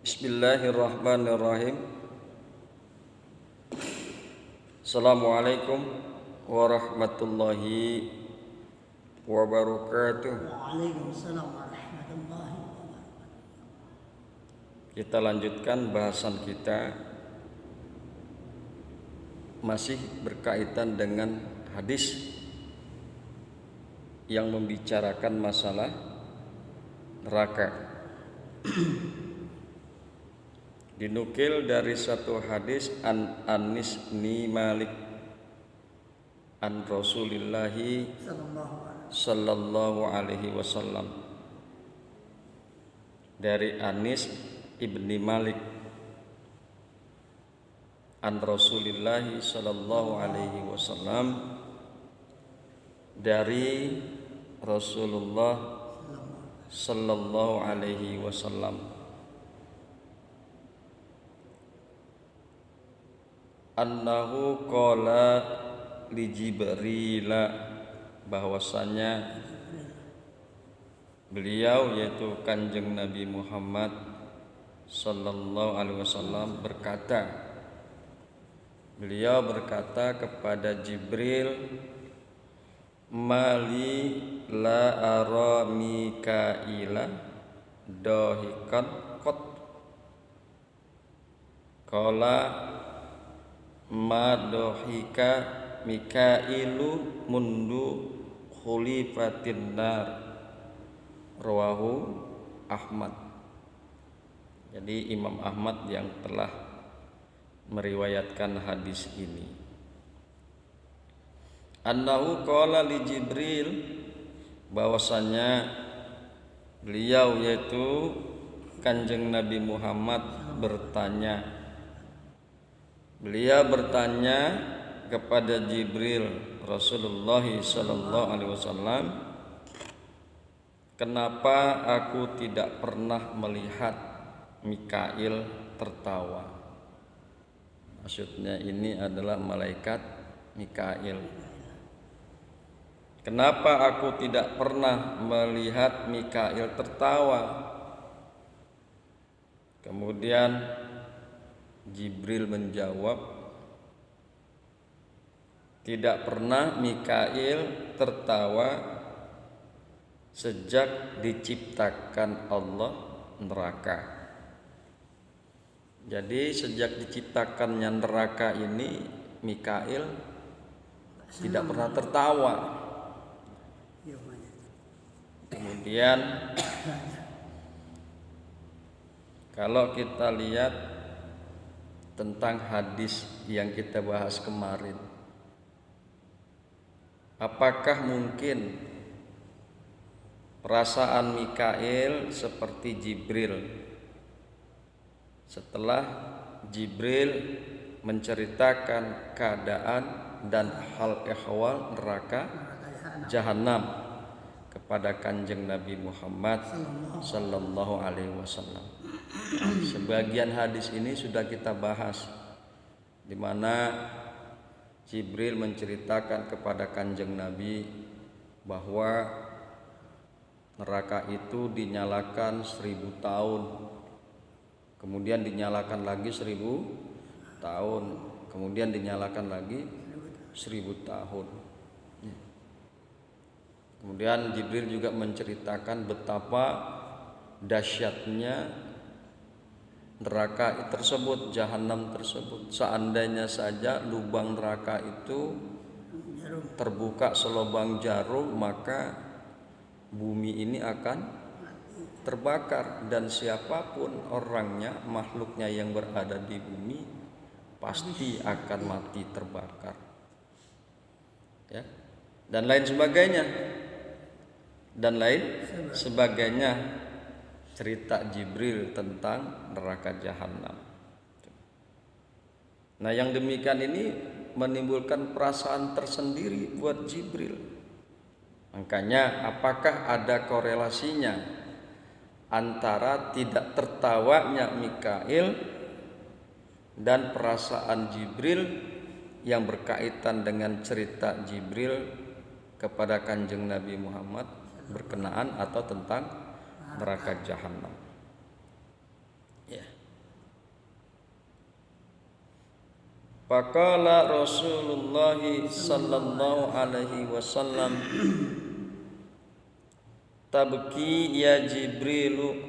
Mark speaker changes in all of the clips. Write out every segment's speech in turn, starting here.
Speaker 1: Bismillahirrahmanirrahim. Assalamualaikum warahmatullahi wabarakatuh.
Speaker 2: Waalaikumsalam warahmatullahi wabarakatuh.
Speaker 1: Kita lanjutkan bahasan kita, masih berkaitan dengan hadis yang membicarakan masalah neraka. Dinukil dari satu hadis an Anis bin Malik an Rasulillahi sallallahu alaihi wasallam, dari Anis ibni Malik an Rasulillahi sallallahu alaihi wasallam, dari Rasulullah sallallahu alaihi wasallam, annahu qala li Jibril, bahwasanya beliau yaitu Kanjeng Nabi Muhammad sallallahu alaihi wasallam berkata, beliau berkata kepada Jibril, mali la ara Mikaila dahikan qat, qala ma dohika Mikailu mundu khulifatin nar, rawahu Ahmad. Jadi Imam Ahmad yang telah meriwayatkan hadis ini. Annahu qala li Jibril, bahwasanya beliau yaitu Kanjeng Nabi Muhammad bertanya, beliau bertanya kepada Jibril Rasulullah sallallahu alaihi wasallam, kenapa aku tidak pernah melihat Mikail tertawa? Maksudnya ini adalah malaikat Mikail. Kenapa aku tidak pernah melihat Mikail tertawa? Kemudian Jibril menjawab, tidak pernah Mikail tertawa sejak diciptakan Allah neraka. Jadi sejak diciptakannya neraka ini, Mikail tidak pernah tertawa. Kemudian kalau kita lihat tentang hadis yang kita bahas kemarin, apakah mungkin perasaan Mikail seperti Jibril setelah Jibril menceritakan keadaan dan hal ehwal neraka jahanam kepada Kanjeng Nabi Muhammad sallallahu alaihi wasallam? Sebagian hadis ini sudah kita bahas, di mana Jibril menceritakan kepada Kanjeng Nabi bahwa neraka itu dinyalakan 1000 tahun, kemudian dinyalakan lagi 1000 tahun, kemudian dinyalakan lagi 1000 tahun. Kemudian Jibril juga menceritakan betapa dahsyatnya neraka tersebut, jahanam tersebut. Seandainya saja lubang neraka itu terbuka selubang jarum, maka bumi ini akan terbakar, dan siapapun orangnya, makhluknya yang berada di bumi pasti akan mati terbakar, ya, dan lain sebagainya, dan lain sebagainya, cerita Jibril tentang neraka jahanam. Nah, yang demikian ini menimbulkan perasaan tersendiri buat Jibril. Makanya apakah ada korelasinya antara tidak tertawanya Mikail dan perasaan Jibril yang berkaitan dengan cerita Jibril kepada Kanjeng Nabi Muhammad berkenaan atau tentang neraka jahanam? Ya. Faqala Rasulullah sallallahu alaihi wasallam, tabki ya Jibrilu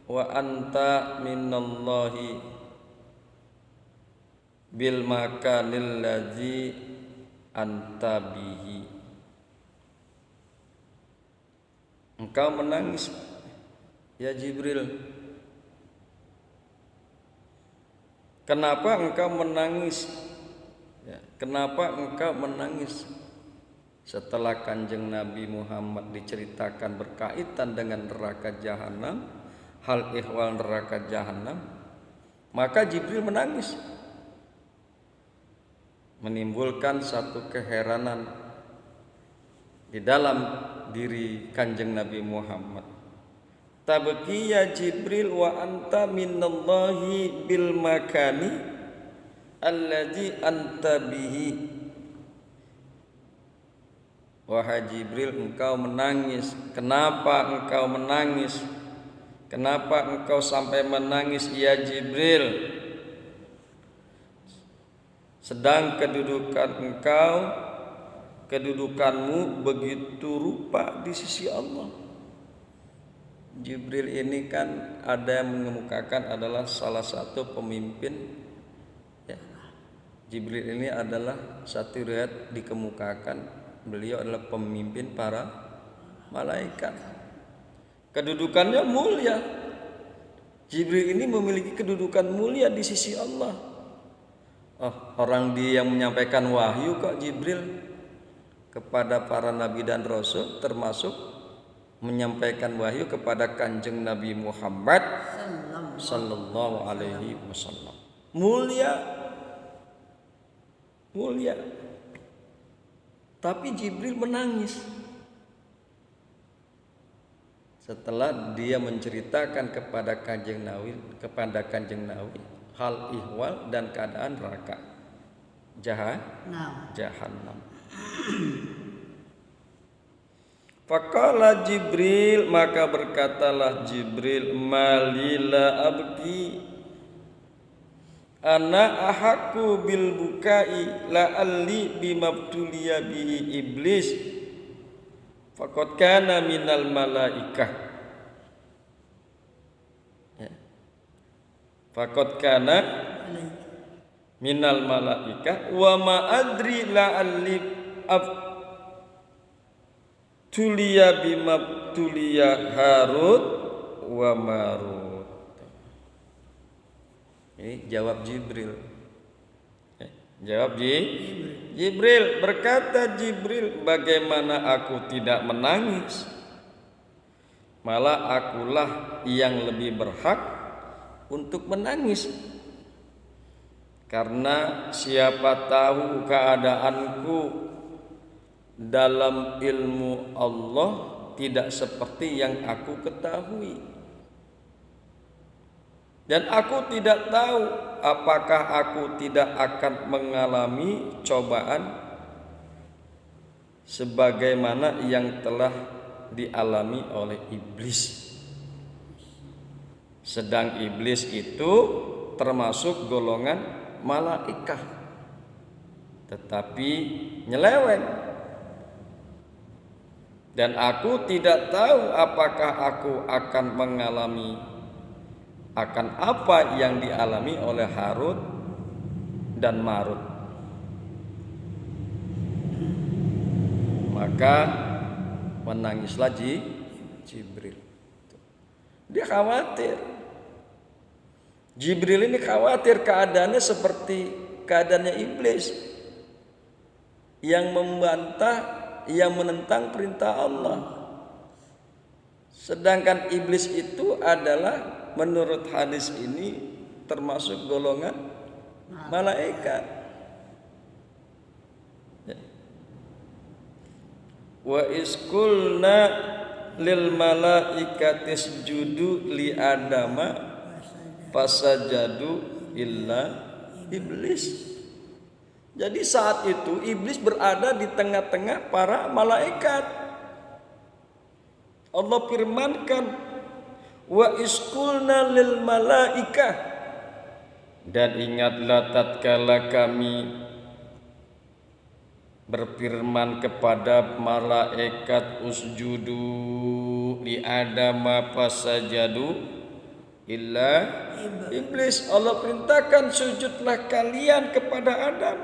Speaker 1: wa anta minallahi bil makanil ladzi anta bihi. Engkau menangis ya Jibril. Kenapa engkau menangis? Ya, kenapa engkau menangis? Setelah Kanjeng Nabi Muhammad diceritakan berkaitan dengan neraka jahanam, hal ihwal neraka jahanam, maka Jibril menangis, menimbulkan satu keheranan di dalam diri Kanjeng Nabi Muhammad. Tabki ya Jibril wa anta minallahi bil makani alladzi anta bihi. Wahai Jibril, engkau menangis. Kenapa engkau menangis? Kenapa engkau sampai menangis ya Jibril? Sedang kedudukanmu begitu rupa di sisi Allah. Jibril ini kan ada yang mengemukakan adalah salah satu pemimpin ya. Jibril ini adalah satu riwayat dikemukakan beliau adalah pemimpin para malaikat. Kedudukannya mulia. Jibril ini memiliki kedudukan mulia di sisi Allah. Orang dia yang menyampaikan wahyu kok Jibril kepada para nabi dan rasul, termasuk menyampaikan wahyu kepada Kanjeng Nabi Muhammad sallallahu alaihi wasallam. Mulia. Tapi Jibril menangis setelah dia menceritakan kepada Kanjeng Nabi hal ihwal dan keadaan neraka jahanam. Faqala Jibril, maka berkatalah Jibril, malila abki ana ahaku bil bukai la'alli bimabtuliya bihi iblis faqad kana minal malaikah. Faqad kana minal malaikah wa ma adri la'alli tuliya bimabtuliya Harut wa Marut. Ini jawab Jibril. Jibril berkata, Jibril, bagaimana aku tidak menangis? Malah akulah yang lebih berhak untuk menangis. Karena siapa tahu keadaanku dalam ilmu Allah tidak seperti yang aku ketahui. Dan aku tidak tahu apakah aku tidak akan mengalami cobaan sebagaimana yang telah dialami oleh iblis. Sedang iblis itu termasuk golongan malaikat, tetapi nyeleweng. Dan aku tidak tahu apakah aku akan mengalami akan apa yang dialami oleh Harut dan Marut. Maka menangislah Jibril. Dia khawatir. Jibril ini khawatir keadaannya seperti keadaannya iblis yang membantah, yang menentang perintah Allah. Sedangkan iblis itu adalah menurut hadis ini termasuk golongan malaikat. Wa iskulna lil malaikati isjudu li adama fasajadu illa iblis. Jadi saat itu iblis berada di tengah-tengah para malaikat. Allah firmankan, wa iskulna lil malaikah, Dan ingatlah tatkala kami berfirman kepada malaikat usjudu li Adama fasajadu illa iblis. Allah perintahkan sujudlah kalian kepada Adam.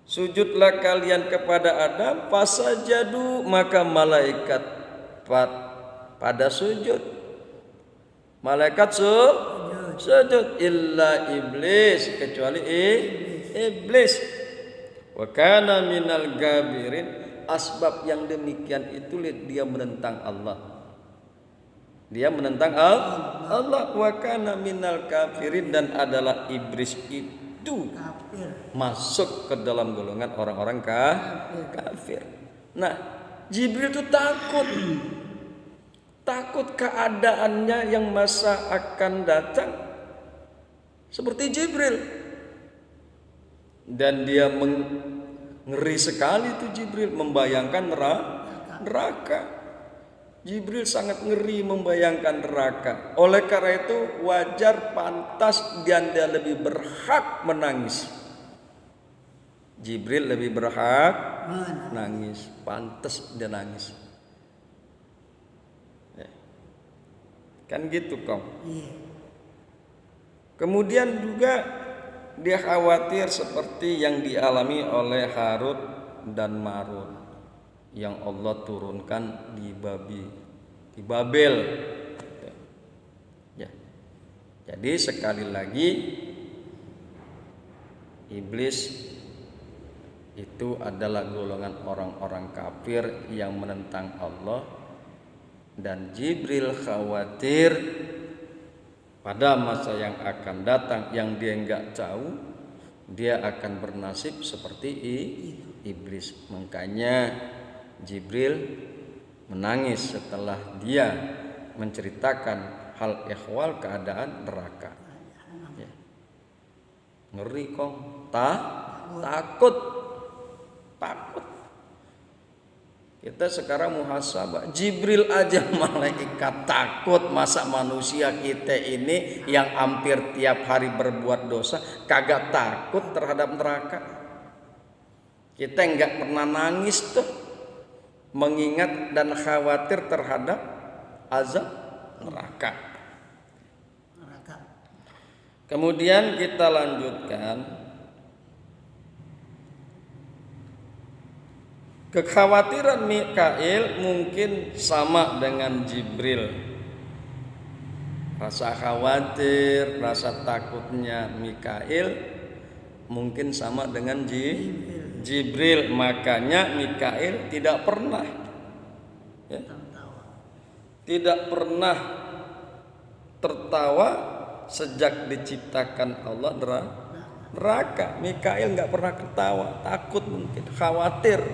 Speaker 1: Sujudlah kalian kepada Adam, fasajadu, maka malaikat pada sujud. Malaikat sujud illa iblis, kecuali iblis. Wa kana minal gabirin. Asbab yang demikian itu dia menentang Allah. Dia menentang Allah. Wa kana minal kafirin, dan adalah iblis itu masuk ke dalam golongan orang-orang kafir. Nah, Jibril itu takut keadaannya yang masa akan datang seperti Jibril. Dan dia ngeri sekali itu Jibril, membayangkan neraka. Jibril sangat ngeri membayangkan neraka. Oleh karena itu wajar, pantas, dan dia lebih berhak menangis. Jibril lebih berhak nangis, pantas dia nangis. Kan gitu kong. Kemudian juga dia khawatir seperti yang dialami oleh Harut dan Marut yang Allah turunkan di Babel. Ya. Jadi sekali lagi iblis itu adalah golongan orang-orang kafir yang menentang Allah, dan Jibril khawatir pada masa yang akan datang yang dia enggak tahu, dia akan bernasib seperti iblis. Makanya Jibril menangis setelah dia menceritakan hal ehwal keadaan neraka. Ya. Ngeri kong, takut. Kita sekarang muhasabah. Jibril aja malaikat takut, masa manusia kita ini yang hampir tiap hari berbuat dosa kagak takut terhadap neraka? Kita enggak pernah nangis tuh mengingat dan khawatir terhadap azab neraka. Kemudian kita lanjutkan. Kekhawatiran Mikail mungkin sama dengan Jibril. Rasa khawatir, rasa takutnya Mikail mungkin sama dengan Jibril. Makanya Mikail tidak pernah tertawa sejak diciptakan Allah neraka. Mikail nggak pernah ketawa, takut, mungkin khawatir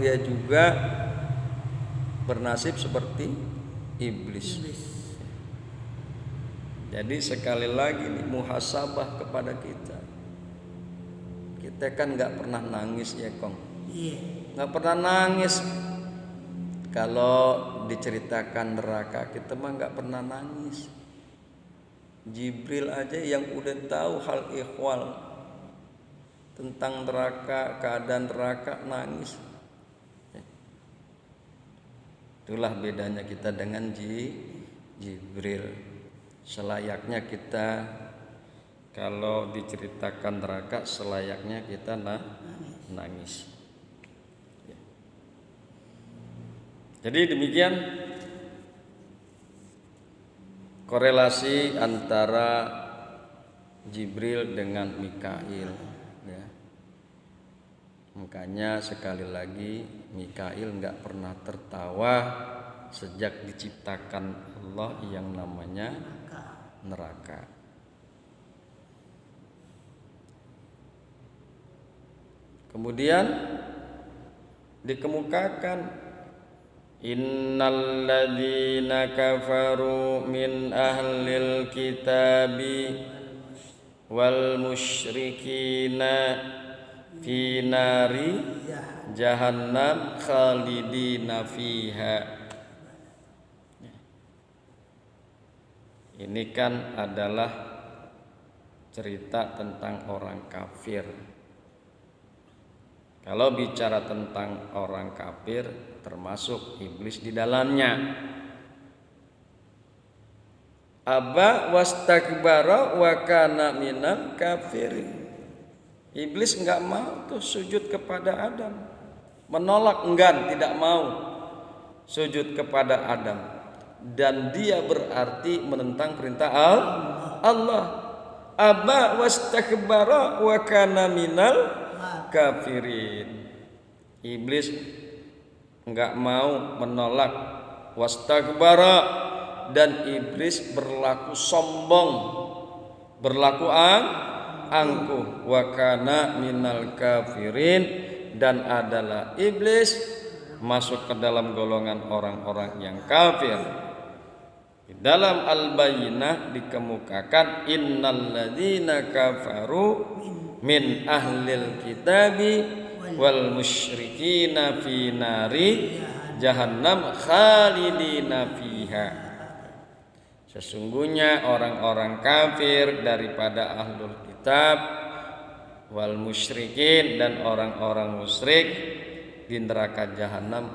Speaker 1: dia juga bernasib seperti iblis. Jadi sekali lagi nih, muhasabah kepada kita. Kita kan nggak pernah nangis ya kong, nggak pernah nangis kalau diceritakan neraka. Kita mah nggak pernah nangis. Jibril aja yang udah tahu hal ihwal tentang neraka, keadaan neraka, nangis. Itulah bedanya kita dengan Jibril. Selayaknya kita kalau diceritakan neraka, selayaknya kita nangis. Jadi demikian korelasi antara Jibril dengan Mikail. Ya. Makanya sekali lagi Mikail nggak pernah tertawa sejak diciptakan Allah yang namanya neraka. Kemudian dikemukakan innal ladzina kafaru min ahlil kitabi wal musyrikina fi nari jahannam khalidina fiha. Ini kan adalah cerita tentang orang kafir. Kalau bicara tentang orang kafir, termasuk iblis di dalamnya. Aba wastakbara wa kana minal kafirin. Iblis enggak mau tuh sujud kepada Adam. Menolak, enggan, tidak mau sujud kepada Adam. Dan dia berarti menentang perintah Allah. Aba wastakbara wa kana minal kafirin. Iblis enggak mau, menolak, wastakbara, dan iblis berlaku sombong, berlaku angkuh, wa kana minal kafirin, dan adalah iblis masuk ke dalam golongan orang-orang yang kafir. Di dalam Al-Bayyinah dikemukakan innalladzina kafaru min ahlil kitabi wal musyrikina fi nari jahannam khalidina fiha. Sesungguhnya orang-orang kafir daripada ahlul kitab wal musyrikin dan orang-orang musyrik di neraka jahanam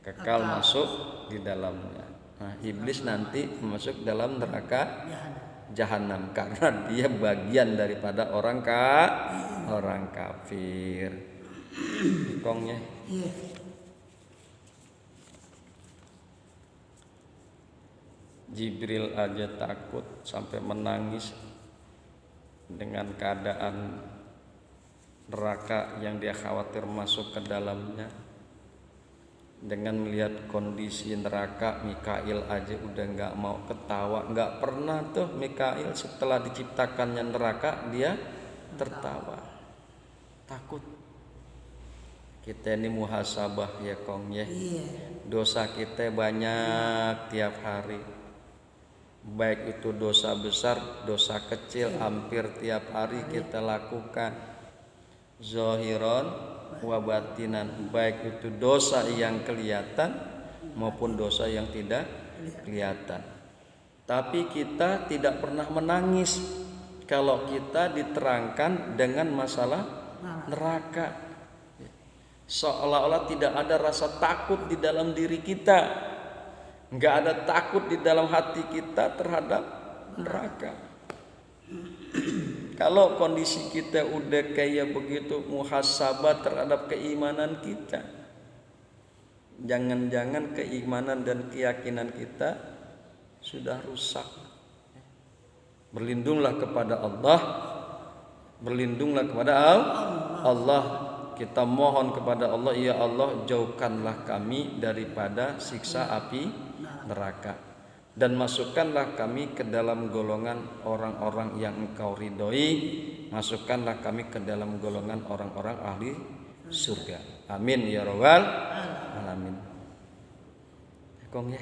Speaker 1: kekal masuk di dalamnya. Nah, iblis nanti masuk dalam neraka jahanam karena dia bagian daripada orang kafir. Kongnya. Jibril aja takut sampai menangis dengan keadaan neraka yang dia khawatir masuk ke dalamnya. Dengan melihat kondisi neraka, Mikail aja udah nggak mau ketawa. Nggak pernah tuh Mikail setelah diciptakannya neraka dia tertawa. Takut. Kita ini muhasabah ya Kong ya. Dosa kita banyak tiap hari. Baik itu dosa besar, dosa kecil, hampir tiap hari kita lakukan. Zahiran wa batinan, baik itu dosa yang kelihatan maupun dosa yang tidak kelihatan. Tapi kita tidak pernah menangis kalau kita diterangkan dengan masalah neraka. Seolah-olah tidak ada rasa takut di dalam diri kita, nggak ada takut di dalam hati kita terhadap neraka. Kalau kondisi kita udah kayak begitu, muhasabah terhadap keimanan kita, jangan-jangan keimanan dan keyakinan kita sudah rusak. Berlindunglah kepada Allah, berlindunglah kepada Allah. Kita mohon kepada Allah, ya Allah, jauhkanlah kami daripada siksa api neraka, dan masukkanlah kami ke dalam golongan orang-orang yang Engkau ridhoi. Masukkanlah kami ke dalam golongan orang-orang ahli surga. Amin ya rabbal alamin. Kong ya.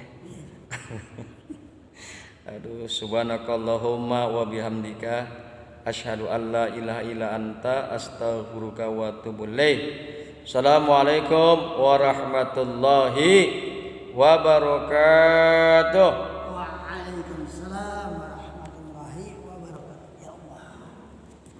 Speaker 1: Aduh, subhanakallahumma wa bihamdika asyhadu an la ilaha illa anta astaghfiruka wa atubu ilaik. Assalamualaikum warahmatullahi wabarakatuh.